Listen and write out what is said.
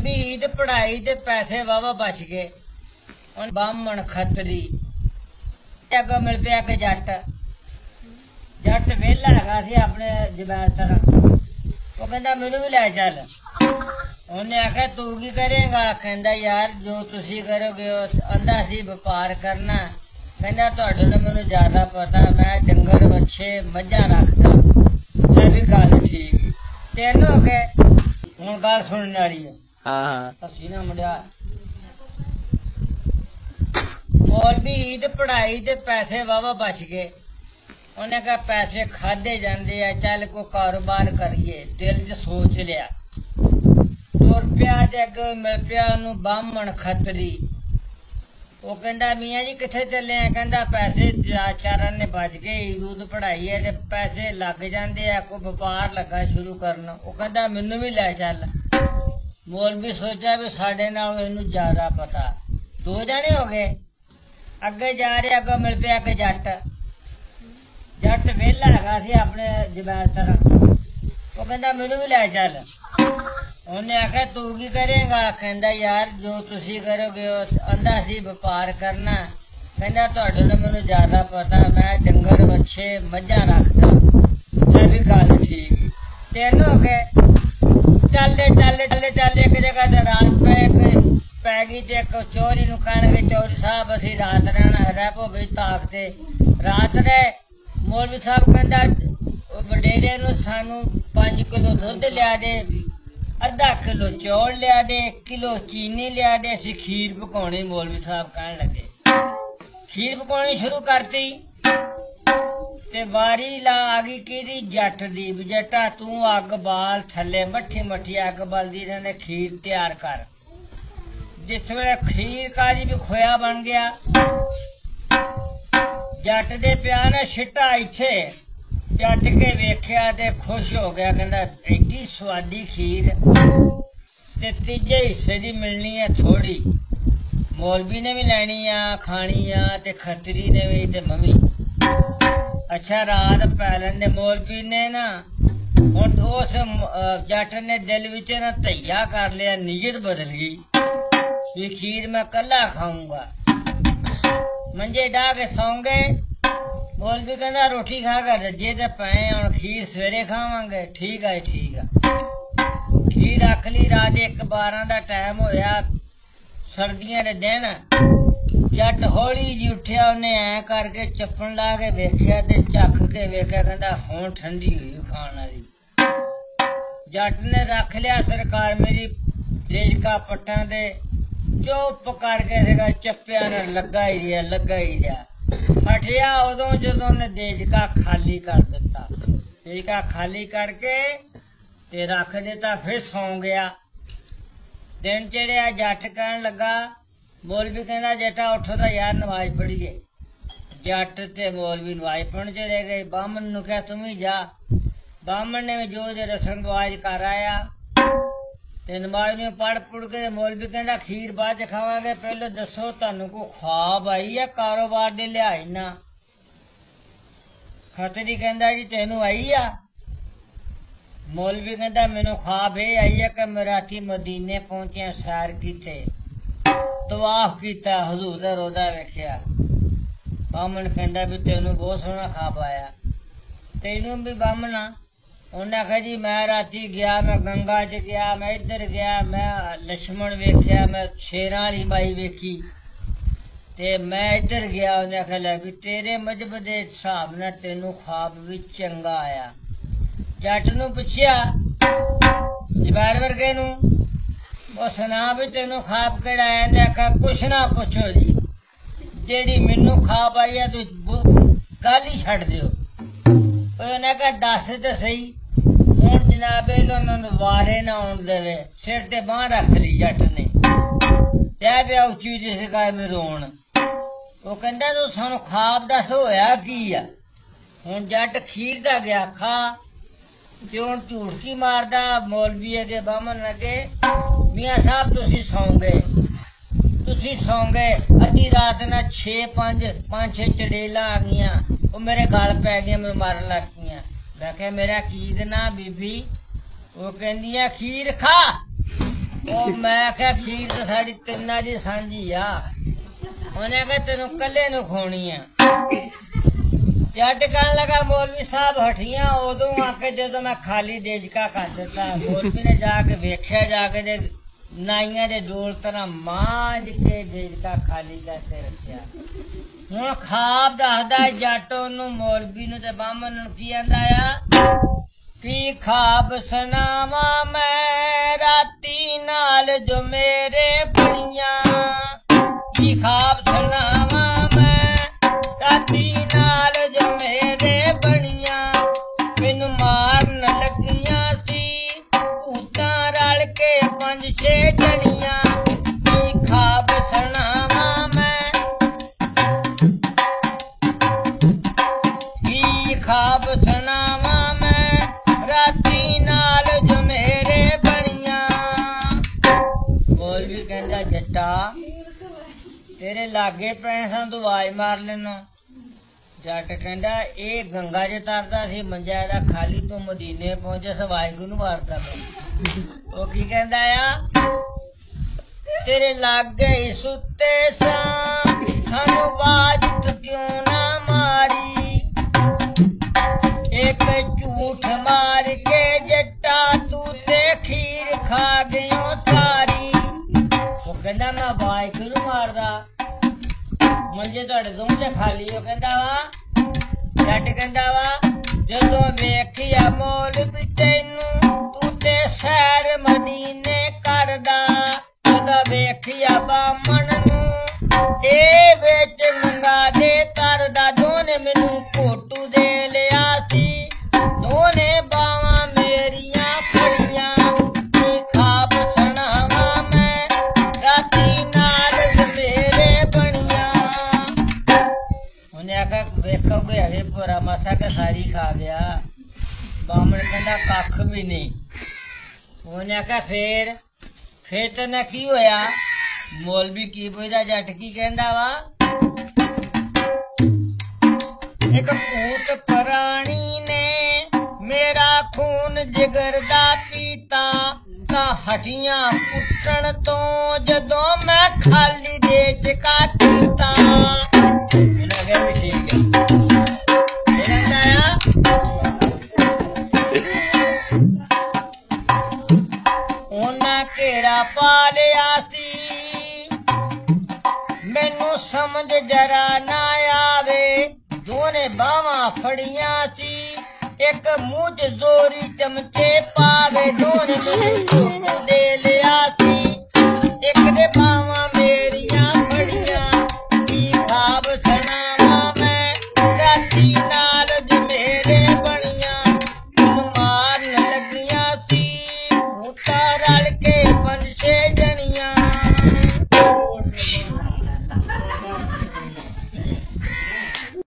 मौलवी ईद पढ़ाई ते पैसे वावा बच गए। हुण बामण खतरी अगों मिल पिया कि जट जट वेला हैगा सी अपने जवैल तरह। वो कहंदा मैनू भी लै चल। उन्हें आख्या तू की करेगा? कहंदा यार जो तुसी करोगे आंदा सी व्यापार करना। कहंदा तुहाडे तो मैनू ज्यादा पता, मैं डंगर बच्छे मझां रखदा। मैं भी गल ठीक तीन हो गए। हुण गल सुनने वाली है। हसी ना मुंडिया। मौलवी ईद पढ़ाई ते पैसे वावा बच गए। उन्हें कहा पैसे खाधे जाते आ, चल को कारोबार करिए। दिल च सोच लिया। तुर पिया ते अगे मिल पिया उन्हें बामण खतरी। वो कहंदा मियाँ जी किथे चले? कहंदा पैसे चार ने बच गए, ईद पढ़ाई है ते पैसे लग जाते आ, कोई व्यापार लगा शुरू करना। वो कहंदा मैनू भी लै चल। मौलवी सोचा भी साडे नाल इहनूं ज्यादा पता। दो जने हो गए। अगे जा रहे अगों मिल पिया कि जट जट वेला हैगा सी अपने जवैल तरह। वो कहंदा मैनू भी लै चल। उन्हें आख्या तू की करेगा? कहंदा यार जो तुसी करोगे आंदा सी व्यापार करना। कहंदा तुहाडे तो मैनू ज्यादा पता, मैं डंगर बच्छे मझां रखदा। मैं भी गल ठीक तीन हो गए। चलदे चलदे चलदे चलदे एक जगह ते रात पै गई ते एक चौधरी नूं कहणगे चौधरी साहब असीं रात रहना, रह पो बई ताक ते रात रहे। मौलवी साहब कहंदा वडेरे नूं सानू 5 किलो दुध लिया दे, अद्धा किलो चौल लिया दे, किलो चीनी लिया दे, असीं खीर पकाउणी। मौलवी साहब कहण लगे। खीर पकाउणी शुरू करती ते वारी ला आ गई किहदी? जट दी। जट्टा तू अग बाल थल्ले मट्ठी मट्ठी अग बलदी रहिंदे, खीर तैयार कर। जिस वेले खीर काजी भी खोया बन गया, जट दे पिया ना छिट्टा इत्थे चट के वेख्या ते खुश हो गया। कहंदा एडी स्वादी खीर ते तीजे हिस्से दी मिलनी है थोड़ी। मौलवी ने भी लैनी आ खानी आ ते खतरी ने भी ते मम्मी। अच्छा रात पै लैंदे। मौलवी ने ना हुण उस जट ने दिल विच ना धैया कर लिया, नीयत बदल गई भी खीर मैं कल्ला खाऊंगा। मंजे डाह के सौ गए। मौलवी कहंदा रोटी खा कर रजे ते पए, हुण खीर सवेरे खावांगे। ठीक है ठीक है। खीर रख ली। रात 1-12 दा टाइम होया, सर्दियां दे दिन। जट हौली जी उठिया, उन्हें ऐ करके चप्पन ला के वेख्या ते झक के वेख्या। कहंदा हुण ठंडी हुई खाण वाली। जट ने रख लिया सरकार मेरी देजका पट्टां ते चुप करके सीगा चप्पिया नाल लगा ही रहा लगा ही रहा। हटिया उदों जदों ने देजका खाली कर दिता। देजका खाली करके ते रख दिता, फिर सौ गया। दिन चढ़िया। जट कहन लगा, मौलवी कहंदा जटा उठो तो यार नमाज पढ़िए। जट ते मौलवी नमाज पढ़न चले गए। बामन नूं कहा तुम ही जा। बामन ने भी जो रस्म रवाज कर आया ते नमाज में पढ़ पुढ़ के मौलवी कहंदा खीर बाद च खावांगे, पहले दसो तुहानू को ख्वाब आई है कारोबार दे लिहाज ना? खतरी कहंदा जी तेनू आई आ? मौलवी कहंदा मैनू ख्वाब ये आई है कि मैं राती मदीने पहुंचिया, सैर कीते, तवाफ कीता, हुजूर दा रोज़ा वेख्या। बामन कहंदा भी तेनू बहुत सोहना ख्वाब आया। तेनू भी बामना? उन्हें आख्या जी मैं राती गया, मैं गंगा च गया, मैं इधर गया, मैं लक्ष्मण वेख्या, मैं शेरां वाली माई वेखी ते मैं इधर गया। उन्हें आख्या लै भी तेरे मजहब दे हिसाब नाल तेनू ख्वाब भी चंगा आया। जट नूं पुछया जवैल वर्गे नूं, वो सुना भी तेनू ख्वाब केड़ा आया? उन्हें आख्या कुछ ना पुछो जी, जेड़ी मैनू ख्वाब आई है तू गल ही छड्ड दिओ। उन्हें कहा दस तो सही। हुण जनाबे उन्होंने वारे ना आउण देवे। सिर ते बांह रख ली जट ने, तै पिया उच्ची जिस गल में रोण। वो कहंदा तू सानू ख्वाब दस होया की आ? हुण जट खीर दा गया खा ते हुण झूठ की मारदा मौलवी अगे बामन अगे। मियाँ साहब तुसी सौ गए, तुसी सौ गए। अद्धी रात ना 5-6 चड़ेलां आ गईयां, वो मेरे गल पै गई, मैं मारन लग गईयां। मैं क्या मेरा की गना बीबी? वो कहंदियां खीर खा। ਉਹ ਮੈਂ ਕਿਹਾ ਖੀਰ ਤਾਂ ਸਾਡੀ ਤਿੰਨਾਂ ਦੀ ਸਾਂਝੀ ਆ। ਉਹਨੇ ਕਿਹਾ ਤੈਨੂੰ ਕੱਲੇ ਨੂੰ ਖਵਾਉਣੀ ਆ। ਜੱਟ ਕਹਿਣ ਲੱਗਾ ਮੌਲਵੀ ਸਾਹਿਬ ਹਟੀਆਂ ਉਦੋਂ ਆ ਕੇ ਜਦੋਂ ਮੈਂ ਖਾਲੀ ਦੇਜਕਾ ਕਰ ਦਿੱਤਾ। ਮੌਲਵੀ ਨੇ ਜਾ ਕੇ ਵੇਖਿਆ, ਜਾ ਕੇ ਦੇ ਨਾਈਆਂ ਦੇ ਡੋਲ ਤਰ੍ਹਾਂ ਮਾਂਜ ਕੇ ਦੇਜਕਾ ਖਾਲੀ ਕਰਕੇ ਰੱਖਿਆ। ਹੁਣ ਖਾਬ ਦੱਸਦਾ ਜੱਟ ਉਹਨੂੰ ਮੌਲਵੀ ਨੂੰ ਤੇ ਬਾਹਮਣ ਨੂੰ ਕੀ ਆਂਦਾ ਆ ਕੀ ਖਾਬ ਸੁਣਾਵਾਂ ਮੈਂ ਰਾਤੀ ਨਾਲ ਜੋ ਮੇਰੇ ਬਣੀਆਂ। ਕੀ ਖਾਬ ਸੁਣਾਵਾਂ ਮੈਂ ਰਾਤੀ ਨਾਲ ਜੋ ਮੇਰੇ ਬਣੀਆਂ। ਮੈਨੂੰ ਮਾਰਨ ਲੱਗੀਆਂ ਸੀ ਭੂਤਾਂ ਰਲ ਕੇ 5-6 ਜਣੀਆਂ। ਕੀ ਖਾਬ ਸੁਣਾਵਾਂ ਮੈਂ, ਕੀ ਖਾਬ ਸੁਣਾਵਾਂ ਮੈਂ ਰਾਤੀ ਨਾਲ ਜੋ ਮੇਰੇ ਬਣੀਆਂ। ਮੌਲਵੀ ਕਹਿੰਦਾ ਜੱਟਾ ਤੇਰੇ ਲਾਗੇ ਪੈਣ ਸਾਨੂੰ ਤੂੰ ਆਵਾਜ਼ ਮਾਰ ਲੈਣਾ। ਜੱਟ ਕਹਿੰਦਾ ਇਹ ਗੰਗਾ ਚ ਤਰਦਾ ਸੀ ਮੰਜਾ ਇਹਦਾ ਖਾਲੀ ਤੋਂ ਮਦੀਨੇ ਪਹੁੰਚੇ ਸਵਾਈਗੁਰੂ ਨੂੰ ਮਾਰਦਾ ਪਿਆ। ਉਹ ਕੀ ਕਹਿੰਦਾ ਆ ਤੇਰੇ ਲਾਗੇ ਹੀ ਸੁੱਤੇ ਸਾਂ ਸਾਨੂੰ ਆਵਾਜ਼ ਤੂੰ ਕਿਉਂ ਨਾ ਮਾਰੀ। ਇੱਕ ਝੂਠ ਮਾਰ ਕੇ ਜੱਟਾ ਤੂੰ ਤੇ ਖੀਰ ਖਾ ਗਿਓ ਸਾਰੀ। ਉਹ ਕਹਿੰਦਾ ਮੈਂ ਵਾਹਿਗੁਰੂ ਮਾਰਦਾ ਮੰਜੇ ਤੁਹਾਡੇ ਦੋਵੇਂ ਖਾਲੀ। ਉਹ ਕਹਿੰਦਾ ਵਾ ਜੱਟ ਕਹਿੰਦਾ ਵਾ ਜਦੋਂ ਵੇਖਿਆ ਮੌਲਵੀ ਤੈਨੂੰ ਤੂੰ ਤੇ ਸੈਰ ਮਦੀਨੇ ਕਰਦਾ। ਜਦੋਂ ਵੇਖਿਆ ਬਾਮਣ ਨੂੰ ਇਹ ਵਿੱਚ ਗੰਗਾ ਦੇ ਤਰਦਾ। ਦੋਨੇ ਮੈਨੂੰ ਘੋਟੂ ਦੇ ਲਿਆ ਸੀ, ਦੋਨੇ ਬਾਵਾਂ ਮੇਰੀਆਂ ਫੜੀਆਂ। ਕੀ ਖਾਬ ਸੁਣਾਵਾਂ ਮੈਂ ਰਾਤੀ ਨਾਲ ਮੇਰੇ ਬਣੀਆਂ। ਉਹਨੇ ਆਖਿਆ ਵੇਖੋਗੇ ਹਜੇ ਪੂਰਾ ਮਸਾ ਕੇ ਸਾਰੀ ਖਾ ਗਿਆ। ਬਾਮਣ ਕਹਿੰਦਾ ਕੱਖ ਵੀ ਨਹੀਂ। ਉਹਨੇ ਆਖਿਆ ਫੇਰ ਤਾਂ ਨਾ ਕੀ ਹੋਇਆ। ਮੌਲਵੀ ਕੀ ਪੁੱਛਦਾ ਜੱਟ ਕੀ ਕਹਿੰਦਾ ਵਾ ਇੱਕ ਭੂਤ ਪ੍ਰਾਣੀ ਨੇ ਮੇਰਾ ਖੂਨ ਜਿਗਰ ਦਾ ਪੀਤਾ। ਤਾਂ ਹਟੀਆਂ ਪੁੱਟਣ ਤੋਂ ਜਦੋਂ ਮੈਂ ਖਾਲੀ ਦੇਜਕਾ ਕੀਤਾ। ਇਹਨਾਂ ਕਹਿ ਵੀ ਠੀਕ ਹੈ। ਉਹਨਾਂ ਘੇਰਾ ਪਾ ਲਿਆ ਸੀ ਮੈਨੂੰ ਸਮਝ ਜਰਾ ਨਾ ਆਵੇ। ਦੋਨੇ ਬਾਹਾਂ ਫੜੀਆਂ ਸੀ ਇੱਕ ਮੂੰਹ ਚ ਜ਼ੋਰੀ ਚਮਚੇ ਪਾਵੇ। ਦੋਨੇ ਮੈਨੂੰ